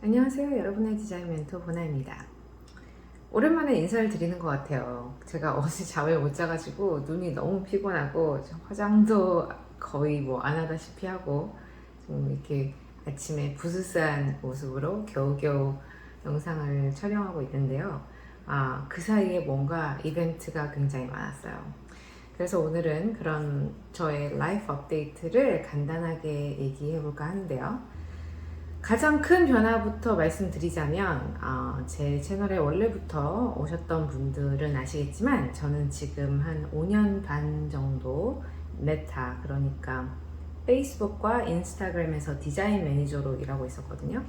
안녕하세요. 여러분의 디자인 멘토 보나입니다. 오랜만에 인사를 드리는 것 같아요. 제가 어제 잠을 못 자가지고 눈이 너무 피곤하고 화장도 거의 안 하다시피 하고 좀 이렇게 아침에 부스스한 모습으로 겨우겨우 영상을 촬영하고 있는데요. 그 사이에 뭔가 이벤트가 굉장히 많았어요. 그래서 오늘은 그런 저의 라이프 업데이트를 간단하게 얘기해 볼까 하는데요. 가장 큰 변화부터 말씀드리자면, 제 채널에 원래부터 오셨던 분들은 아시겠지만, 저는 지금 한 5년 반 정도 메타, 그러니까 페이스북과 인스타그램에서 디자인 매니저로 일하고 있었거든요.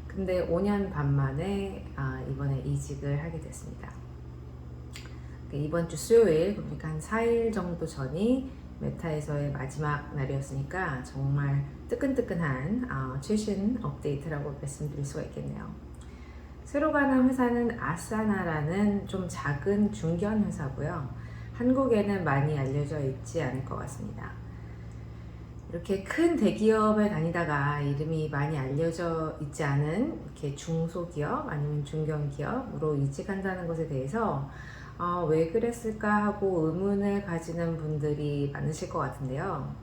근데 5년 반 만에 이번에 이직을 하게 됐습니다. 이번 주 수요일, 그러니까 한 4일 정도 전이 메타에서의 마지막 날이었으니까 정말 뜨끈뜨끈한 최신 업데이트라고 말씀드릴 수가 있겠네요. 새로 가는 회사는 아사나라는 좀 작은 중견 회사고요. 한국에는 많이 알려져 있지 않을 것 같습니다. 이렇게 큰 대기업에 다니다가 이름이 많이 알려져 있지 않은 이렇게 중소기업 아니면 중견기업으로 이직한다는 것에 대해서 왜 그랬을까 하고 의문을 가지는 분들이 많으실 것 같은데요.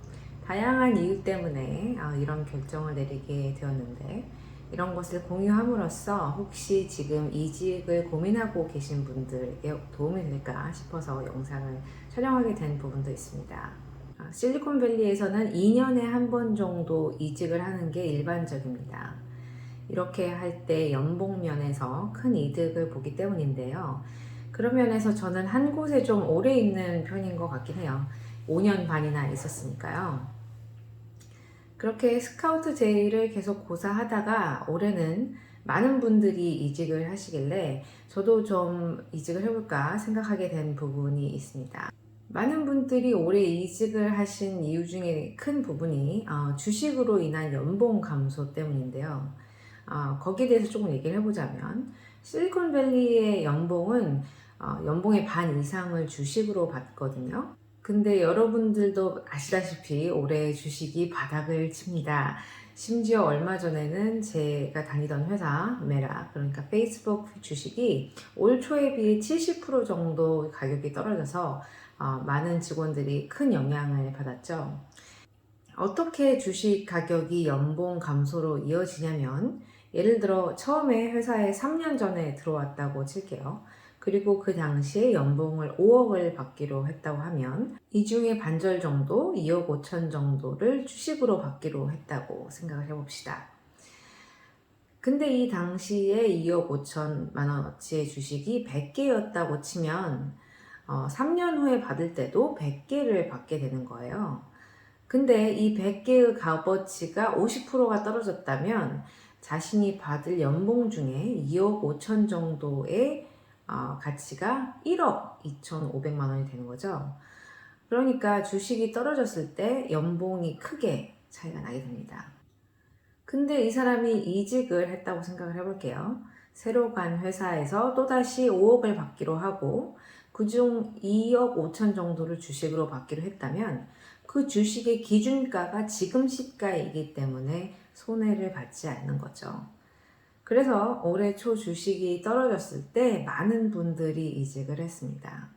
다양한 이유 때문에 이런 결정을 내리게 되었는데, 이런 것을 공유함으로써 혹시 지금 이직을 고민하고 계신 분들에게 도움이 될까 싶어서 영상을 촬영하게 된 부분도 있습니다. 실리콘밸리에서는 2년에 한 번 정도 이직을 하는 게 일반적입니다. 이렇게 할 때 연봉 면에서 큰 이득을 보기 때문인데요. 그런 면에서 저는 한 곳에 좀 오래 있는 편인 것 같긴 해요. 5년 반이나 있었으니까요. 그렇게 스카우트 제의를 계속 고사하다가 올해는 많은 분들이 이직을 하시길래 저도 좀 이직을 해볼까 생각하게 된 부분이 있습니다. 많은 분들이 올해 이직을 하신 이유 중에 큰 부분이 주식으로 인한 연봉 감소 때문인데요. 거기에 대해서 조금 얘기를 해보자면, 실리콘밸리의 연봉은 연봉의 반 이상을 주식으로 받거든요. 근데 여러분들도 아시다시피 올해 주식이 바닥을 칩니다. 심지어 얼마 전에는 제가 다니던 회사 메라, 그러니까 페이스북 주식이 올 초에 비해 70% 정도 가격이 떨어져서 많은 직원들이 큰 영향을 받았죠. 어떻게 주식 가격이 연봉 감소로 이어지냐면, 예를 들어 처음에 회사에 3년 전에 들어왔다고 칠게요. 그리고 그 당시에 연봉을 5억을 받기로 했다고 하면 이 중에 반절 정도, 2억 5천 정도를 주식으로 받기로 했다고 생각을 해봅시다. 근데 이 당시에 2억 5천만 원어치의 주식이 100개였다고 치면 3년 후에 받을 때도 100개를 받게 되는 거예요. 근데 이 100개의 값어치가 50%가 떨어졌다면 자신이 받을 연봉 중에 2억 5천 정도의 가치가 1억 2,500만 원이 되는 거죠. 그러니까 주식이 떨어졌을 때 연봉이 크게 차이가 나게 됩니다. 근데 이 사람이 이직을 했다고 생각을 해볼게요. 새로 간 회사에서 또다시 5억을 받기로 하고 그중 2억 5천 정도를 주식으로 받기로 했다면 그 주식의 기준가가 지금 시가이기 때문에 손해를 받지 않는 거죠. 그래서 올해 초 주식이 떨어졌을 때 많은 분들이 이직을 했습니다.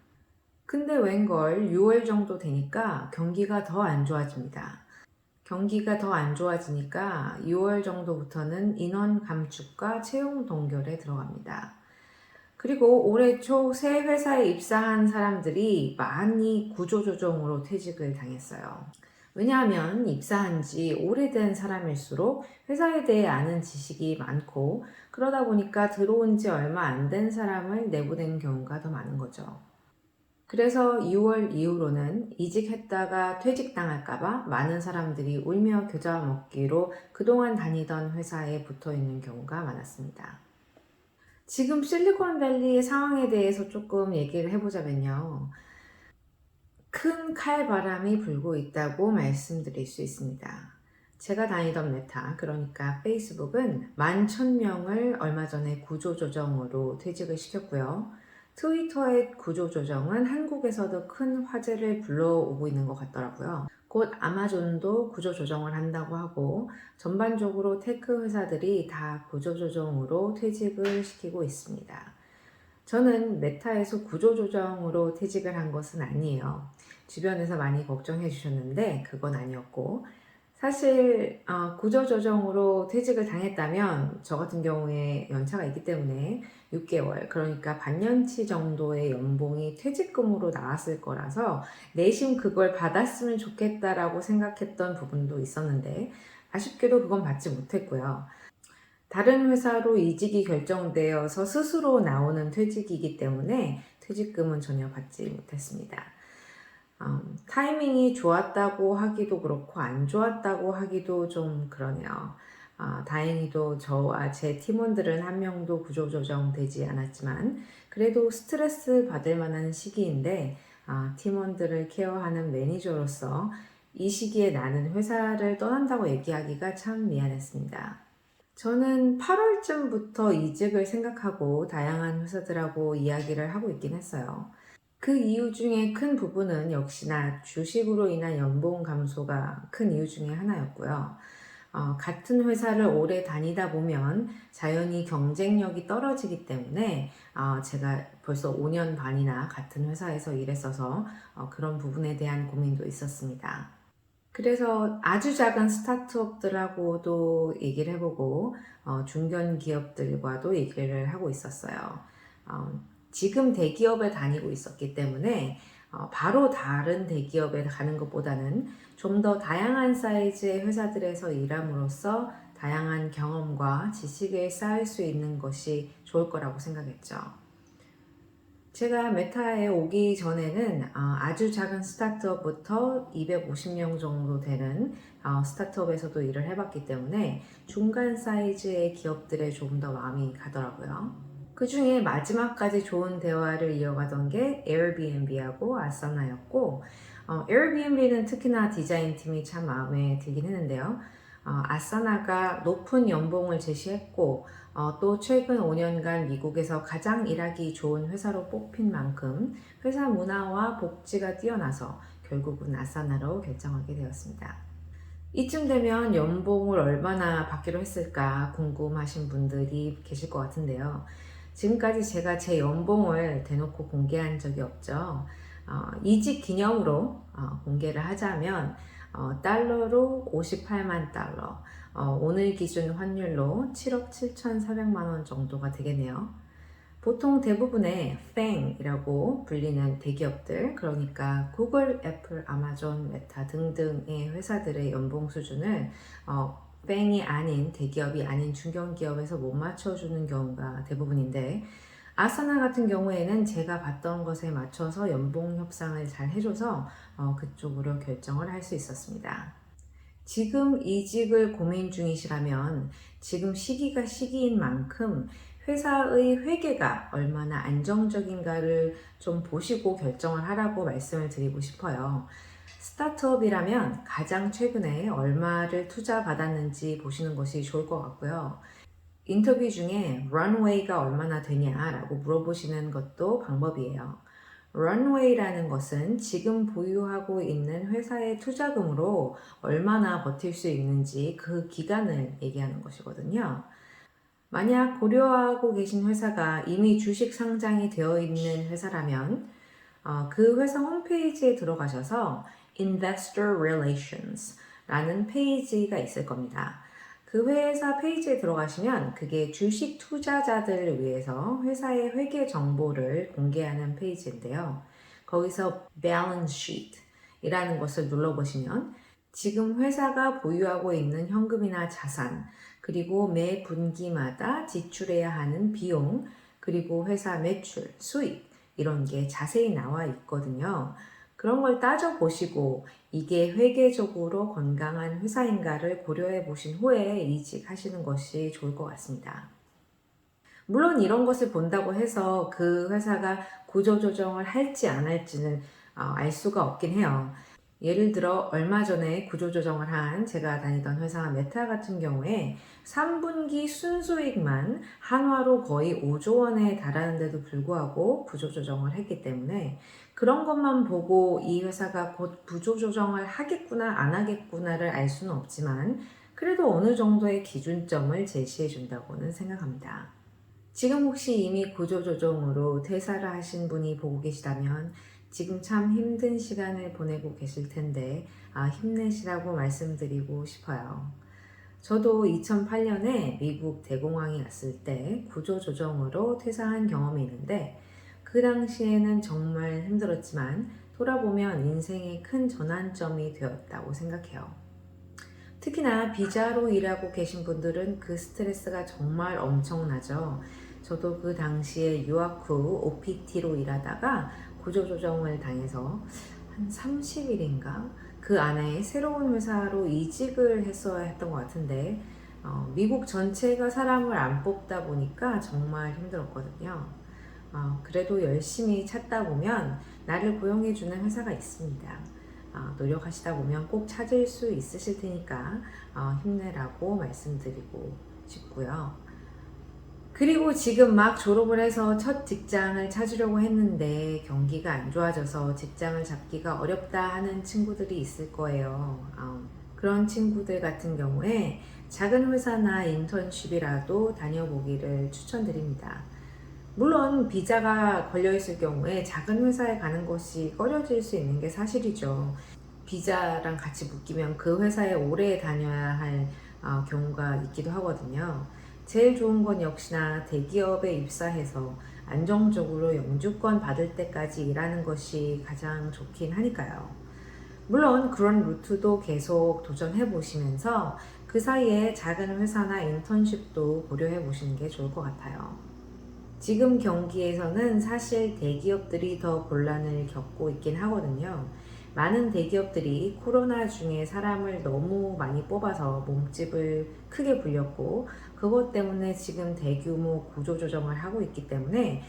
근데 웬걸 6월 정도 되니까 경기가 더 안 좋아집니다. 경기가 더 안 좋아지니까 6월 정도부터는 인원 감축과 채용 동결에 들어갑니다. 그리고 올해 초 새 회사에 입사한 사람들이 많이 구조조정으로 퇴직을 당했어요. 왜냐하면 입사한 지 오래된 사람일수록 회사에 대해 아는 지식이 많고, 그러다 보니까 들어온 지 얼마 안 된 사람을 내보낸 경우가 더 많은 거죠. 그래서 6월 이후로는 이직했다가 퇴직당할까봐 많은 사람들이 울며 겨자 먹기로 그동안 다니던 회사에 붙어 있는 경우가 많았습니다. 지금 실리콘밸리의 상황에 대해서 조금 얘기를 해보자면요. 큰 칼바람이 불고 있다고 말씀드릴 수 있습니다. 제가 다니던 메타, 그러니까 페이스북은 11,000명을 얼마 전에 구조조정으로 퇴직을 시켰고요. 트위터의 구조조정은 한국에서도 큰 화제를 불러오고 있는 것 같더라고요. 곧 아마존도 구조조정을 한다고 하고 전반적으로 테크 회사들이 다 구조조정으로 퇴직을 시키고 있습니다. 저는 메타에서 구조조정으로 퇴직을 한 것은 아니에요. 주변에서 많이 걱정해 주셨는데 그건 아니었고 사실 구조조정으로 퇴직을 당했다면 저 같은 경우에 연차가 있기 때문에 6개월 그러니까 반년치 정도의 연봉이 퇴직금으로 나왔을 거라서 내심 그걸 받았으면 좋겠다라고 생각했던 부분도 있었는데 아쉽게도 그건 받지 못했고요. 다른 회사로 이직이 결정되어서 스스로 나오는 퇴직이기 때문에 퇴직금은 전혀 받지 못했습니다. 타이밍이 좋았다고 하기도 그렇고 안 좋았다고 하기도 좀 그러네요. 다행히도 저와 제 팀원들은 한 명도 구조조정되지 않았지만 그래도 스트레스 받을 만한 시기인데 팀원들을 케어하는 매니저로서 이 시기에 나는 회사를 떠난다고 얘기하기가 참 미안했습니다. 저는 8월쯤부터 이직을 생각하고 다양한 회사들하고 이야기를 하고 있긴 했어요. 그 이유 중에 큰 부분은 역시나 주식으로 인한 연봉 감소가 큰 이유 중에 하나였고요. 같은 회사를 오래 다니다 보면 자연히 경쟁력이 떨어지기 때문에 제가 벌써 5년 반이나 같은 회사에서 일했어서 그런 부분에 대한 고민도 있었습니다. 그래서 아주 작은 스타트업들하고도 얘기를 해보고 중견 기업들과도 얘기를 하고 있었어요. 지금 대기업에 다니고 있었기 때문에 바로 다른 대기업에 가는 것보다는 좀 더 다양한 사이즈의 회사들에서 일함으로써 다양한 경험과 지식을 쌓을 수 있는 것이 좋을 거라고 생각했죠. 제가 메타에 오기 전에는 아주 작은 스타트업부터 250명 정도 되는 스타트업에서도 일을 해봤기 때문에 중간 사이즈의 기업들에 조금 더 마음이 가더라고요. 그 중에 마지막까지 좋은 대화를 이어가던 게 에어비앤비하고 아사나였고 에어비앤비는 특히나 디자인팀이 참 마음에 들긴 했는데요. 아사나가 높은 연봉을 제시했고 또 최근 5년간 미국에서 가장 일하기 좋은 회사로 뽑힌 만큼 회사 문화와 복지가 뛰어나서 결국은 아사나로 결정하게 되었습니다. 이쯤 되면 연봉을 얼마나 받기로 했을까 궁금하신 분들이 계실 것 같은데요. 지금까지 제가 제 연봉을 대놓고 공개한 적이 없죠. 이직 기념으로 공개를 하자면 달러로 58만 달러, 오늘 기준 환율로 7억 7,400만 원 정도가 되겠네요. 보통 대부분의 FAANG이라고 불리는 대기업들, 그러니까 구글, 애플, 아마존, 메타 등등의 회사들의 연봉 수준을 FAANG이 아닌 대기업이 아닌 중견기업에서 못 맞춰주는 경우가 대부분인데 아사나 같은 경우에는 제가 봤던 것에 맞춰서 연봉 협상을 잘 해줘서 그쪽으로 결정을 할 수 있었습니다. 지금 이직을 고민 중이시라면 지금 시기가 시기인 만큼 회사의 회계가 얼마나 안정적인가를 좀 보시고 결정을 하라고 말씀을 드리고 싶어요. 스타트업이라면 가장 최근에 얼마를 투자받았는지 보시는 것이 좋을 것 같고요. 인터뷰 중에 런웨이가 얼마나 되냐라고 물어보시는 것도 방법이에요. 런웨이라는 것은 지금 보유하고 있는 회사의 투자금으로 얼마나 버틸 수 있는지 그 기간을 얘기하는 것이거든요. 만약 고려하고 계신 회사가 이미 주식 상장이 되어 있는 회사라면 그 회사 홈페이지에 들어가셔서 Investor Relations 라는 페이지가 있을 겁니다. 그 회사 페이지에 들어가시면 그게 주식 투자자들을 위해서 회사의 회계 정보를 공개하는 페이지인데요. 거기서 Balance Sheet 이라는 것을 눌러보시면 지금 회사가 보유하고 있는 현금이나 자산, 그리고 매 분기마다 지출해야 하는 비용, 그리고 회사 매출, 수익 이런 게 자세히 나와 있거든요. 그런 걸 따져보시고 이게 회계적으로 건강한 회사인가를 고려해 보신 후에 이직하시는 것이 좋을 것 같습니다. 물론 이런 것을 본다고 해서 그 회사가 구조조정을 할지 안 할지는 알 수가 없긴 해요. 예를 들어 얼마 전에 구조조정을 한 제가 다니던 회사 메타 같은 경우에 3분기 순수익만 한화로 거의 5조 원에 달하는데도 불구하고 구조조정을 했기 때문에 그런 것만 보고 이 회사가 곧 구조조정을 하겠구나 안 하겠구나를 알 수는 없지만 그래도 어느 정도의 기준점을 제시해 준다고는 생각합니다. 지금 혹시 이미 구조조정으로 퇴사를 하신 분이 보고 계시다면 지금 참 힘든 시간을 보내고 계실 텐데 힘내시라고 말씀드리고 싶어요. 저도 2008년에 미국 대공황이 왔을 때 구조조정으로 퇴사한 경험이 있는데 그 당시에는 정말 힘들었지만 돌아보면 인생의 큰 전환점이 되었다고 생각해요. 특히나 비자로 일하고 계신 분들은 그 스트레스가 정말 엄청나죠. 저도 그 당시에 유학 후 OPT로 일하다가 구조조정을 당해서 한 30일인가 그 안에 새로운 회사로 이직을 했어야 했던 것 같은데 미국 전체가 사람을 안 뽑다 보니까 정말 힘들었거든요. 그래도 열심히 찾다 보면 나를 고용해주는 회사가 있습니다. 노력하시다 보면 꼭 찾을 수 있으실 테니까 힘내라고 말씀드리고 싶고요. 그리고 지금 막 졸업을 해서 첫 직장을 찾으려고 했는데 경기가 안 좋아져서 직장을 잡기가 어렵다 하는 친구들이 있을 거예요. 그런 친구들 같은 경우에 작은 회사나 인턴십이라도 다녀보기를 추천드립니다. 물론 비자가 걸려있을 경우에 작은 회사에 가는 것이 꺼려질 수 있는 게 사실이죠. 비자랑 같이 묶이면 그 회사에 오래 다녀야 할 경우가 있기도 하거든요. 제일 좋은 건 역시나 대기업에 입사해서 안정적으로 영주권 받을 때까지 일하는 것이 가장 좋긴 하니까요. 물론 그런 루트도 계속 도전해 보시면서 그 사이에 작은 회사나 인턴십도 고려해 보시는 게 좋을 것 같아요. 지금 경기에서는 사실 대기업들이 더 곤란을 겪고 있긴 하거든요. 많은 대기업들이 코로나 중에 사람을 너무 많이 뽑아서 몸집을 크게 불렸고 그것 때문에 지금 대규모 구조조정을 하고 있기 때문에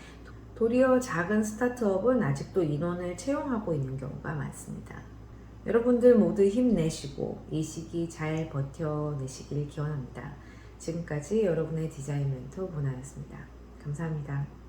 도리어 작은 스타트업은 아직도 인원을 채용하고 있는 경우가 많습니다. 여러분들 모두 힘내시고 이 시기 잘 버텨내시길 기원합니다. 지금까지 여러분의 디자인 멘토 보나였습니다. 감사합니다.